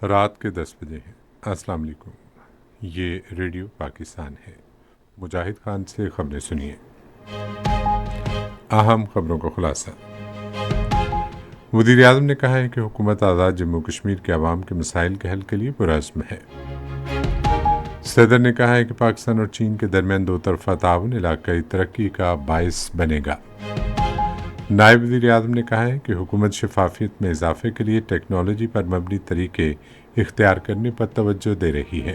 رات کے 10 بجے ہیں۔ السلام علیکم، یہ ریڈیو پاکستان ہے۔ مجاہد خان سے خبریں سنیے۔ اہم خبروں کا خلاصہ۔ وزیر اعظم نے کہا ہے کہ حکومت آزاد جموں کشمیر کے عوام کے مسائل کے حل کے لیے پرعزم ہے۔ صدر نے کہا ہے کہ پاکستان اور چین کے درمیان دو طرفہ تعاون علاقائی ترقی کا باعث بنے گا۔ نائب وزیر اعظم نے کہا ہے کہ حکومت شفافیت میں اضافے کے لیے ٹیکنالوجی پر مبنی طریقے اختیار کرنے پر توجہ دے رہی ہے۔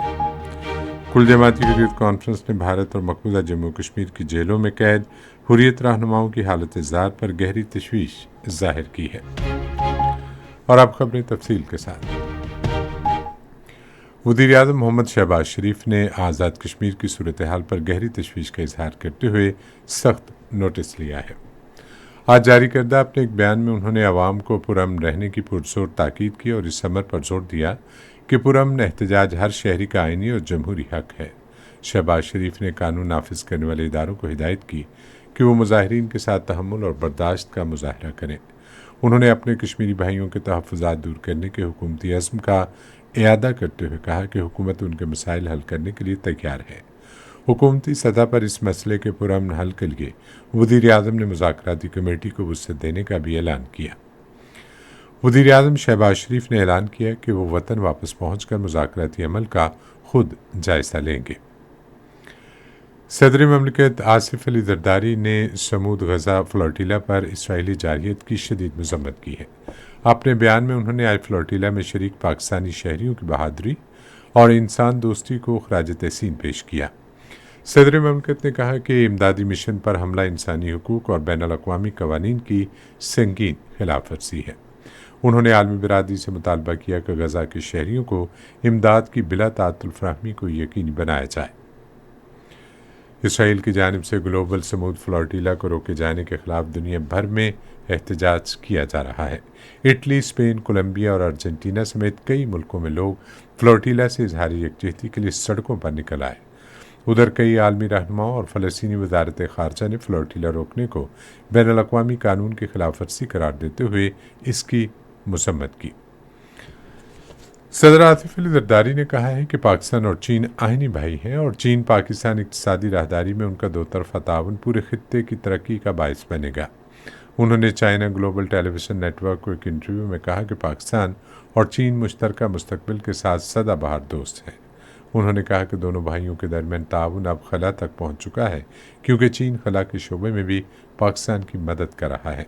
کل جماعتی حریت کانفرنس نے بھارت اور مقبوضہ جموں کشمیر کی جیلوں میں قید حریت رہنماؤں کی حالت زار پر گہری تشویش ظاہر کی ہے۔ اور اب خبریں تفصیل کے ساتھ۔ وزیر اعظم محمد شہباز شریف نے آزاد کشمیر کی صورتحال پر گہری تشویش کا اظہار کرتے ہوئے سخت نوٹس لیا ہے۔ آج جاری کردہ اپنے ایک بیان میں انہوں نے عوام کو پرامن رہنے کی پرزور تاکید کی اور اس امر پر زور دیا کہ پرامن احتجاج ہر شہری کا آئینی اور جمہوری حق ہے۔ شہباز شریف نے قانون نافذ کرنے والے اداروں کو ہدایت کی کہ وہ مظاہرین کے ساتھ تحمل اور برداشت کا مظاہرہ کریں۔ انہوں نے اپنے کشمیری بھائیوں کے تحفظات دور کرنے کے حکومتی عزم کا اعادہ کرتے ہوئے کہا کہ حکومت ان کے مسائل حل کرنے کے لیے تیار ہے۔ حکومتی سطح پر اس مسئلے کے پرامن حل کے لیے وزیر اعظم نے مذاکراتی کمیٹی کو وسعت دینے کا بھی اعلان کیا۔ وزیر اعظم شہباز شریف نے اعلان کیا کہ وہ وطن واپس پہنچ کر مذاکراتی عمل کا خود جائزہ لیں گے۔ صدر مملکت آصف علی زرداری نے سمود غزہ فلوٹیلا پر اسرائیلی جارحیت کی شدید مذمت کی ہے۔ اپنے بیان میں انہوں نے آئی فلوٹیلا میں شریک پاکستانی شہریوں کی بہادری اور انسان دوستی کو خراج تحسین پیش کیا۔ صدر مملکت نے کہا کہ امدادی مشن پر حملہ انسانی حقوق اور بین الاقوامی قوانین کی سنگین خلاف ورزی ہے۔ انہوں نے عالمی برادری سے مطالبہ کیا کہ غزہ کے شہریوں کو امداد کی بلا تعطل فراہمی کو یقینی بنایا جائے۔ اسرائیل کی جانب سے گلوبل سمود فلوٹیلا کو روکے جانے کے خلاف دنیا بھر میں احتجاج کیا جا رہا ہے۔ اٹلی، اسپین، کولمبیا اور ارجنٹینا سمیت کئی ملکوں میں لوگ فلوٹیلا سے اظہار یکجہتی کے لیے سڑکوں پر نکل آئے۔ ادھر کئی عالمی رہنماؤں اور فلسطینی وزارت خارجہ نے فلوٹیلا روکنے کو بین الاقوامی قانون کی خلاف ورزی قرار دیتے ہوئے اس کی مذمت کی۔ صدر آصف علی زرداری نے کہا ہے کہ پاکستان اور چین آئینی بھائی ہیں اور چین پاکستان اقتصادی راہداری میں ان کا دو طرفہ تعاون پورے خطے کی ترقی کا باعث بنے گا۔ انہوں نے چائنا گلوبل ٹیلی ویژن نیٹ ورک کو ایک انٹرویو میں کہا کہ پاکستان اور چین مشترکہ مستقبل کے ساتھ سدا بہار دوست ہیں۔ انہوں نے کہا کہ دونوں بھائیوں کے درمیان تعاون اب خلا تک پہنچ چکا ہے کیونکہ چین خلا کے شعبے میں بھی پاکستان کی مدد کر رہا ہے۔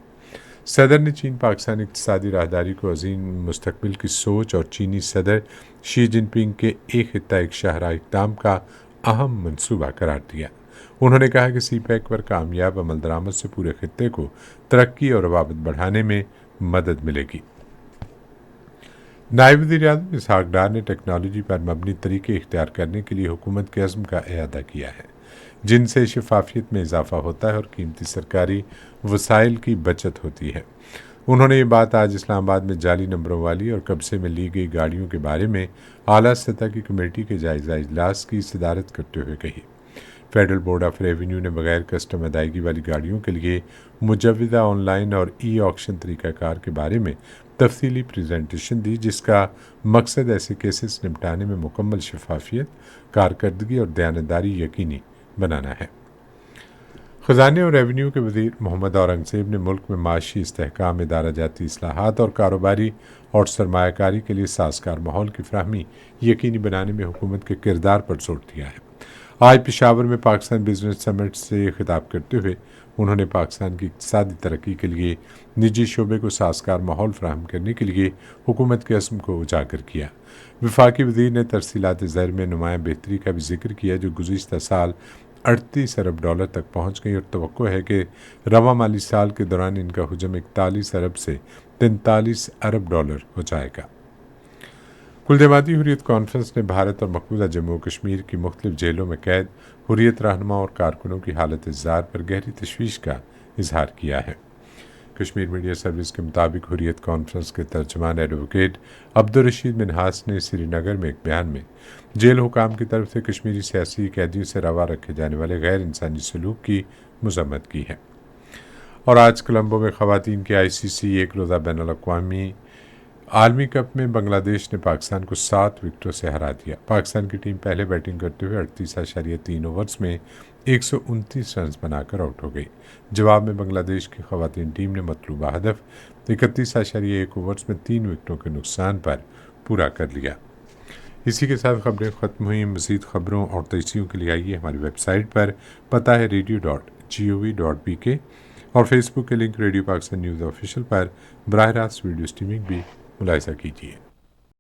صدر نے چین پاکستان اقتصادی راہداری کو عظیم مستقبل کی سوچ اور چینی صدر شی جن پنگ کے ایک خطہ ایک شاہراہ اقدام کا اہم منصوبہ قرار دیا۔ انہوں نے کہا کہ سی پیک پر کامیاب عمل درآمد سے پورے خطے کو ترقی اور روابط بڑھانے میں مدد ملے گی۔ نائب وزیر اعظم اسحاق ڈار نے ٹیکنالوجی پر مبنی طریقے اختیار کرنے کے لیے حکومت کے عزم کا اعادہ کیا ہے، جن سے شفافیت میں اضافہ ہوتا ہے اور قیمتی سرکاری وسائل کی بچت ہوتی ہے۔ انہوں نے یہ بات آج اسلام آباد میں جعلی نمبروں والی اور قبضے میں لی گئی گاڑیوں کے بارے میں اعلیٰ سطح کی کمیٹی کے جائزہ اجلاس کی صدارت کرتے ہوئے کہی۔ فیڈرل بورڈ آف ریونیو نے بغیر کسٹم ادائیگی والی گاڑیوں کے لیے مجوزہ آن لائن اور ای آکشن طریقہ کار کے بارے میں تفصیلی پریزنٹیشن دی، جس کا مقصد ایسے کیسز نمٹانے میں مکمل شفافیت، کارکردگی اور دیانتداری یقینی بنانا ہے۔ خزانے اور ریونیو کے وزیر محمد اورنگزیب نے ملک میں معاشی استحکام، ادارہ جاتی اصلاحات اور کاروباری اور سرمایہ کاری کے لیے سازگار ماحول کی فراہمی یقینی بنانے میں حکومت کے کردار پر زور دیا ہے۔ آج پشاور میں پاکستان بزنس سمٹ سے خطاب کرتے ہوئے انہوں نے پاکستان کی اقتصادی ترقی کے لیے نجی شعبے کو سازگار ماحول فراہم کرنے کے لیے حکومت کے عزم کو اجاگر کیا۔ وفاقی وزیر نے ترسیلات زر میں نمایاں بہتری کا بھی ذکر کیا، جو گزشتہ سال 38 ارب ڈالر تک پہنچ گئی اور توقع ہے کہ رواں مالی سال کے دوران ان کا حجم 41 ارب سے 43 ارب ڈالر ہو جائے گا۔ کل جماعتی حریت کانفرنس نے بھارت اور مقبوضہ جموں کشمیر کی مختلف جیلوں میں قید حریت رہنما اور کارکنوں کی حالت زار پر گہری تشویش کا اظہار کیا ہے۔ کشمیر میڈیا سروس کے مطابق حریت کانفرنس کے ترجمان ایڈوکیٹ عبدالرشید منہاس نے سری نگر میں ایک بیان میں جیل حکام کی طرف سے کشمیری سیاسی قیدیوں سے روا رکھے جانے والے غیر انسانی سلوک کی مذمت کی ہے۔ اور آج کولمبو میں خواتین کے ICC ایک روزہ بین الاقوامی عالمی کپ میں بنگلہ دیش نے پاکستان کو 7 وکٹوں سے ہرا دیا۔ پاکستان کی ٹیم پہلے بیٹنگ کرتے ہوئے 38.3 اوورز میں 129 رنز بنا کر آؤٹ ہو گئی۔ جواب میں بنگلہ دیش کی خواتین ٹیم نے مطلوبہ ہدف 31.1 اوورز میں 3 وکٹوں کے نقصان پر پورا کر لیا۔ اسی کے ساتھ خبریں ختم ہوئیں۔ مزید خبروں اور تجزیوں کے لیے آئیے ہماری ویب سائٹ پر، پتہ ہے radio.gov.pk، اور فیس بک کے link radio Pakistan news official پر براہ راست ویڈیو اسٹریمنگ بھی ملاحظہ کیجیے۔